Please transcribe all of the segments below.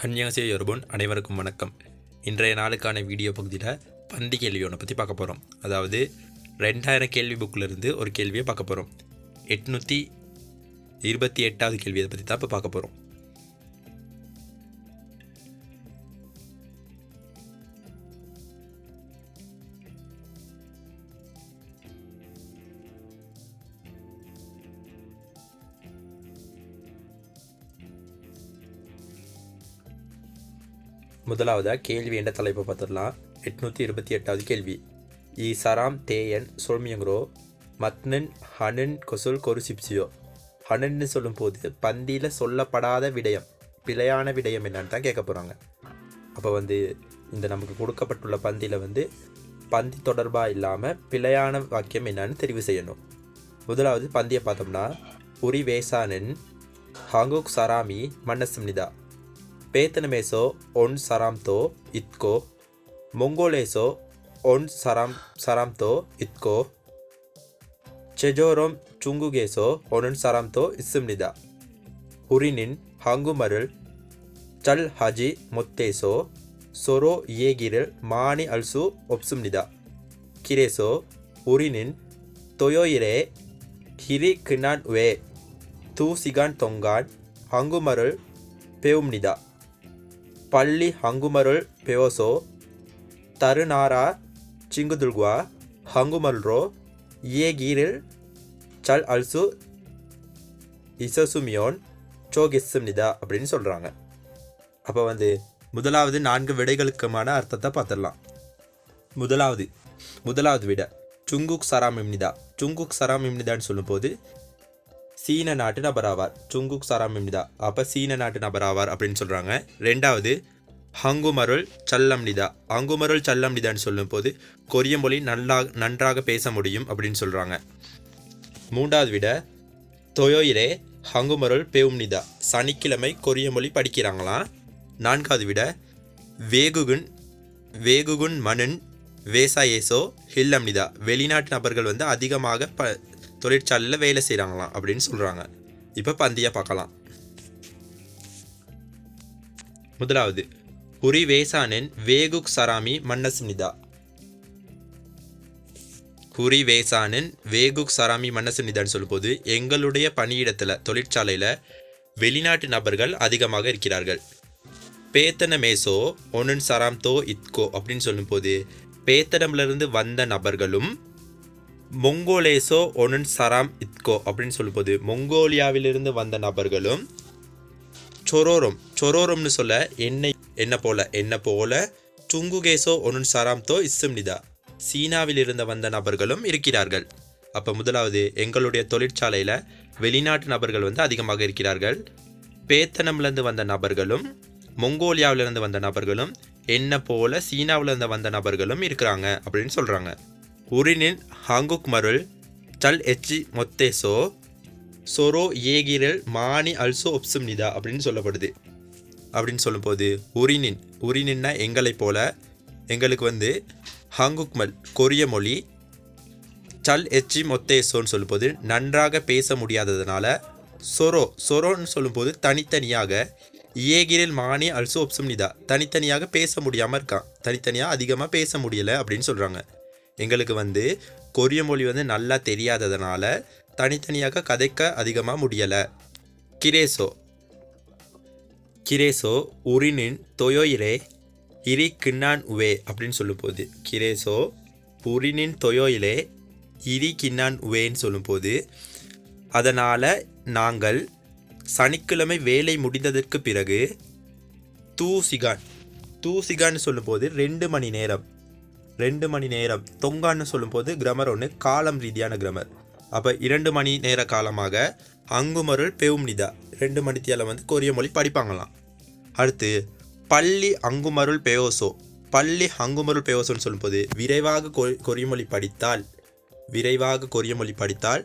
ஹன்யாசியோ யொருபுன் அனைவருக்கும் வணக்கம். இன்றைய நாளுக்கான வீடியோ பகுதியில் பந்தி கேள்வி ஒன்றை பற்றி பார்க்க போகிறோம். அதாவது 2000 கேள்வி புக்கிலிருந்து ஒரு கேள்வியை பார்க்க போகிறோம். 828வது கேள்வியை பற்றி தான் இப்போ பார்க்க போகிறோம். முதலாவதாக கேள்வி என்ற தலைப்பை பார்த்துடலாம். 828வது கேள்வி. சராம் தேயன் சொல்மியங்கிறோ மத்னன் ஹனன் கொசுல் கொருசிப்சியோ. ஹனன்னு சொல்லும்போது பந்தியில் சொல்லப்படாத விடயம், பிழையான விடயம் என்னன்னு தான் கேட்க போகிறாங்க. அப்போ இந்த நமக்கு கொடுக்கப்பட்டுள்ள பந்தியில் பந்தி தொடர்பாக இல்லாமல் பிழையான வாக்கியம் என்னன்னு தெரிவு செய்யணும். முதலாவது பந்தியை பார்த்தோம்னா, உரி வேசானன் ஹாங்குக் சராமி மன்னசம்னிதா பேத்தனமேசோ ஒன் சராம்தோ இத்கோ மொங்கோலேசோ ஒன் சராம்தோ இத்கோ செஜோரோம் சுங்குகேசோ ஒன் சராம்தோ இஸ்ஸும்னிதா ஹுரினின் ஹங்குமருள் சல் ஹஜி மொத்தேசோ சொரோ ஏகிரில் மானி அல்சு ஒப்சும்னிதா கிரேசோ உரினின் தொயோயிரே ஹிரி கினான் வே தூ சிகான் தொங்கான் ஹங்குமருள் பெவும்னிதா பள்ளி ஹங்குமருள் பெயோசோ தருநாரா சிங்குதுல்குவா ஹங்குமல்ரோ ஏகீரில் சல் அல்சு இசசுமியோன் சோகெஸ்ஸும்னிதா அப்படின்னு சொல்கிறாங்க. அப்போ முதலாவது 4 விடைகளுக்குமான அர்த்தத்தை பார்த்துடலாம். முதலாவது விட சுங்குக் சராம் இம்னிதா. சுங்குக் சராம் இம்னிதான்னு சொல்லும்போது சீன நாட்டு நபராவார். சுங்குக் சராம் இம்னிதா, அப்போ சீன நாட்டு நபராவார் அப்படின்னு சொல்கிறாங்க. ரெண்டாவது ஹங்குமருள் சல்லம்னிதா. ஹங்குமருள் சல்லம்னிதான்னு சொல்லும்போது கொரிய மொழி நன்றாக பேச முடியும் அப்படின்னு சொல்கிறாங்க. மூன்றாவது விட தொயோயிரே ஹங்குமருள் பெவும்னிதா. சனிக்கிழமை கொரிய மொழி படிக்கிறாங்களாம். நான்காவது விட வேகுகுன் மனன் வேசாயேசோ ஹில்லம்னிதா. வெளிநாட்டு நபர்கள் அதிகமாக தொழிற்சாலையில் வேலை செய்கிறாங்களாம் அப்படின்னு சொல்கிறாங்க. இப்போ பந்தியை பார்க்கலாம். முதலாவது உரி வேசானன் வேகுக் சராமி மன்னசுனிதா. குறி வேசானன் வேகுக் சராமி மன்னசுனிதான்னு சொல்லும்போது எங்களுடைய பணியிடத்தில் தொழிற்சாலையில் வெளிநாட்டு நபர்கள் அதிகமாக இருக்கிறார்கள். பேத்தன மேசோ ஒனன் சராம்தோ இத்கோ அப்படின்னு சொல்லும்போது பேத்தனம்லேருந்து வந்த நபர்களும் மொங்கோலேசோ ஒனன் சராம் இத்கோ அப்படின்னு சொல்லும்போது மொங்கோலியாவிலிருந்து வந்த நபர்களும் சொரோரம்னு சொல்ல என்ன போல சுங்குகேசோ ஒனன் சராம்தோ இஸ்ஸும்னிதா. சீனாவில் இருந்து வந்த நபர்களும் இருக்கிறார்கள். அப்போ முதலாவது எங்களுடைய தொழிற்சாலையில் வெளிநாட்டு நபர்கள் அதிகமாக இருக்கிறார்கள். பேத்தனம்லேருந்து வந்த நபர்களும் மொங்கோலியாவிலிருந்து வந்த நபர்களும் என்ன போல சீனாவிலிருந்து வந்த நபர்களும் இருக்கிறாங்க அப்படின்னு சொல்கிறாங்க. உரினின் ஹாங்குக் மருள் சல் எச்சி மொத்தேசோ சொரோ ஏகிரல் மானி அல்சோ ஒப்சும்னிதா அப்படின்னு சொல்லப்படுது. அப்படின்னு சொல்லும்போது உரினின்னா எங்களை போல, எங்களுக்கு ஹாங்குக்மல் கொரிய மொழி, சல் எச்சி மொத்தேசோன்னு சொல்லும்போது நன்றாக பேச முடியாததுனால, சொரோன்னு சொல்லும்போது தனித்தனியாக, ஏகிரல் மானி அல்சோ ஒப்சும்னிதா தனித்தனியாக பேச முடியாமல் இருக்கான், தனித்தனியாக அதிகமாக பேச முடியலை அப்படின்னு சொல்கிறாங்க. எங்களுக்கு கொரிய மொழி நல்லா தெரியாததுனால தனித்தனியாக கதைக்க அதிகமாக முடியலை. கிரேசோ உரினின் தொயோயிரே இரி கின்னான் உவே அப்படின்னு சொல்லும்போது கிரேசோ உரினின் தொயோயிலே இரி கின்னான் உவேன்னு சொல்லும்போது அதனால் நாங்கள் சனிக்கிழமை வேலை முடிந்ததற்கு பிறகு தூசிகான்னு சொல்லும்போது 2 மணி நேரம் தொங்கான்னு சொல்லும்போது கிரமர் ஒன்று காலம் ரீதியான கிரமர். அப்போ 2 மணி நேர காலமாக அங்குமருள் பெவும்னிதா 2 மணித்தியால் கொரிய மொழி படிப்பாங்களாம். அடுத்து பள்ளி அங்குமருள் பெயோசோன்னு சொல்லும்போது விரைவாக கொரிய மொழி படித்தால்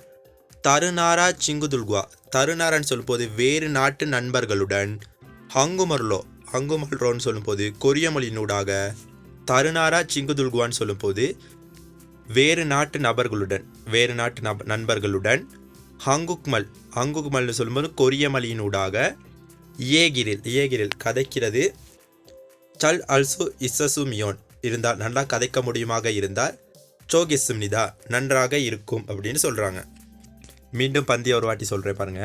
தருநாரா சிங்குதுல்குவா. தருநாரான்னு சொல்லும்போது வேறு நாட்டு நண்பர்களுடன் ஹங்குமருளோன்னு சொல்லும்போது கொரிய மொழியினூடாக தருநாரா சிங்குதுல்குவான்னு சொல்லும்போது வேறு நாட்டு நண்பர்களுடன் ஹங்குக்மல்னு சொல்லும்போது கொரிய மொழியினூடாக ஏகிரில் கதைக்கிறது. சல் அல்சு இசசுமியோன் இருந்தால் நல்லா கதைக்க முடியுமாக இருந்தால் சோகிஸ்மிதா நன்றாக இருக்கும் அப்படின்னு சொல்கிறாங்க. மீண்டும் பந்தியை ஒரு வாட்டி சொல்கிறேன் பாருங்க.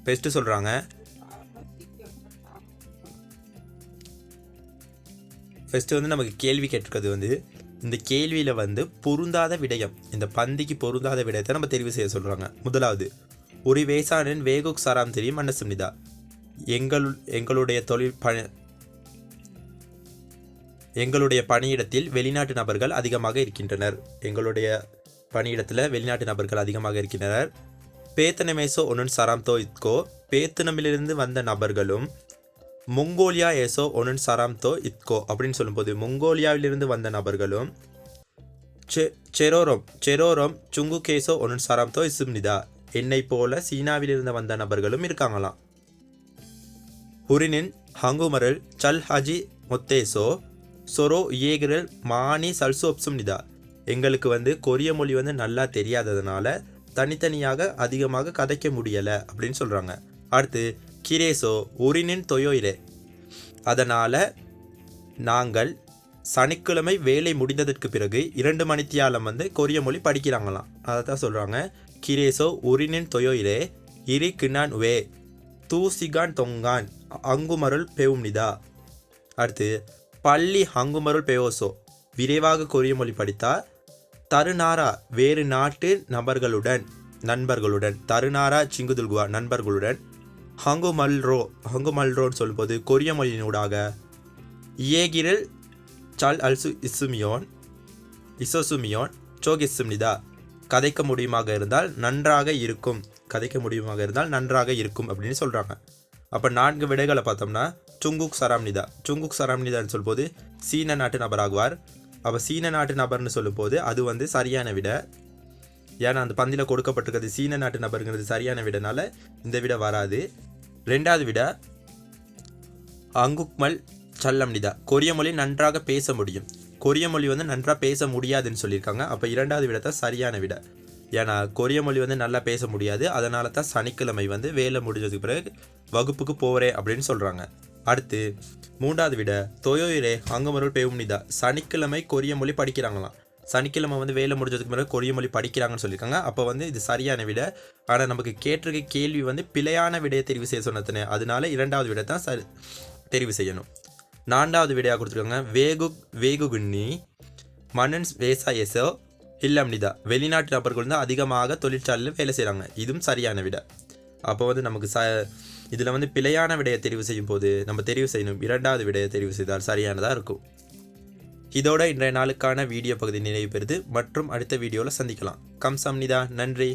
பெஸ்ட்டு சொல்கிறாங்க. ஃபஸ்ட்டு வந்து நமக்கு கேள்வி கேட்டிருக்கிறது வந்து இந்த கேள்வியில் வந்து பொருந்தாத விடயம், இந்த பந்திக்கு பொருந்தாத விடயத்தை நம்ம தெரிவு செய்ய சொல்கிறாங்க. முதலாவது, ஒரு வேசானின் வேகுக் சாராம் தெரியும் மன்னசுமிதா. எங்களுடைய பணியிடத்தில் வெளிநாட்டு நபர்கள் அதிகமாக இருக்கின்றனர். எங்களுடைய பணியிடத்தில் வெளிநாட்டு நபர்கள் அதிகமாக இருக்கின்றனர். பேத்தனமேசோ ஒன்னு சராம்தோ இத்கோ, பேத்தனமிலிருந்து வந்த நபர்களும் மொங்கோலியா ஏசோ ஒன்னு சராம்தோ இத்கோ அப்படின்னு சொல்லும்போது மொங்கோலியாவிலிருந்து வந்த நபர்களும் செரோரோம் சுங்கு கேசோ ஒன்னு சராம்தோ இசும்னிதா என்னை போல சீனாவிலிருந்து வந்த நபர்களும் இருக்காங்களாம். ஹுரினின் ஹங்குமரல் சல் ஹஜி மொத்தேசோ சொரோ ஏகிரல் மானி சல்சோப்சும்னிதா. எங்களுக்கு வந்து கொரிய மொழி வந்து நல்லா தெரியாததுனால தனித்தனியாக அதிகமாக கதைக்க முடியலை அப்படின்னு சொல்கிறாங்க. அடுத்து கிரேசோ உரினின் தொயோயிரே, அதனால் நாங்கள் சனிக்கிழமை வேலை முடிந்ததற்கு பிறகு 2 மணித்தியாலம் வந்து கொரிய மொழி படிக்கிறாங்களாம். அதை தான் சொல்கிறாங்க. கிரேசோ உரினின் தொயோயிரே இரி கின்னான் வே தூசிகான் தொங்கான் அங்குமருள் பெவும்னிதா. அடுத்து பள்ளி ஹங்குமருள் பெயோசோ, விரைவாக கொரிய மொழி படித்தால் தருநாரா வேறு நாட்டு நண்பர்களுடன் தருநாரா சிங்குதுல்குவா நண்பர்களுடன் ஹங்குமல்ரோன்னு சொல்லும்போது கொரிய மொழியினூடாக ஏகிரில் சல் அல்சு இசோசுமியோன் சோகிசும்னிதா கதைக்க முடியுமாக இருந்தால் நன்றாக இருக்கும் அப்படின்னு சொல்கிறாங்க. அப்போ 4 விடைகளை பார்த்தோம்னா சுங்குக் சராம்னிதான்னு சொல்லும்போது சீன நாட்டு நபர் ஆகுவார். அப்போ சீன நாட்டு நபர்னு சொல்லும்போது அது வந்து சரியான விட. ஏன்னா அந்த பந்தியில் கொடுக்கப்பட்டிருக்கிறது சீன நாட்டு நபருங்கிறது சரியான விடனால இந்த விட வராது. 2வது விட அங்குக்மல் சல்லம்னிதா, கொரிய மொழி நன்றாக பேச முடியும். கொரிய மொழி வந்து நன்றாக பேச முடியாதுன்னு சொல்லியிருக்காங்க. அப்போ 2வது விட தான் சரியான விட. ஏன்னா கொரிய மொழி வந்து நல்லா பேச முடியாது, அதனால தான் சனிக்கிழமை வந்து வேலை முடிஞ்சதுக்கு பிறகு வகுப்புக்கு போகிறேன் அப்படின்னு சொல்கிறாங்க. அடுத்து 3வது விட தொயோயிரே அங்குமருள் பெவும்னிதா, சனிக்கிழமை கொரிய மொழி படிக்கிறாங்களாம். சனிக்கிழமை வந்து வேலை முடிஞ்சதுக்கு பிறகு கொரிய மொழி படிக்கிறாங்கன்னு சொல்லியிருக்காங்க. அப்போ வந்து இது சரியான விட. ஆனால் நமக்கு கேட்டிருக்க கேள்வி வந்து பிழையான விடையை தெரிவு செய்ய சொன்னதுனே, அதனால 2வது விட தான் தெரிவு செய்யணும். 4வது விடையாக கொடுத்துருக்காங்க. வேகுகுன்னி மன்னன்ஸ் வேசா எசோ இல்லம்னிதா, வெளிநாட்டு நபர்கள் தான் அதிகமாக தொழிற்சாலையில் வேலை செய்கிறாங்க. இதுவும் சரியான விட. அப்போ வந்து நமக்கு இதில் வந்து பிழையான விடையை தெரிவு செய்யும் போது நம்ம தெரிவு செய்யணும் 2வது விடையை தெரிவு செய்தால் சரியானதாக இருக்கும். இதோட இன்றைய நாளுக்கான வீடியோ பகுதி நிறைவு பெறுது. மற்றும் அடுத்த வீடியோவில் சந்திக்கலாம். கம்சம்னிதா, நன்றி.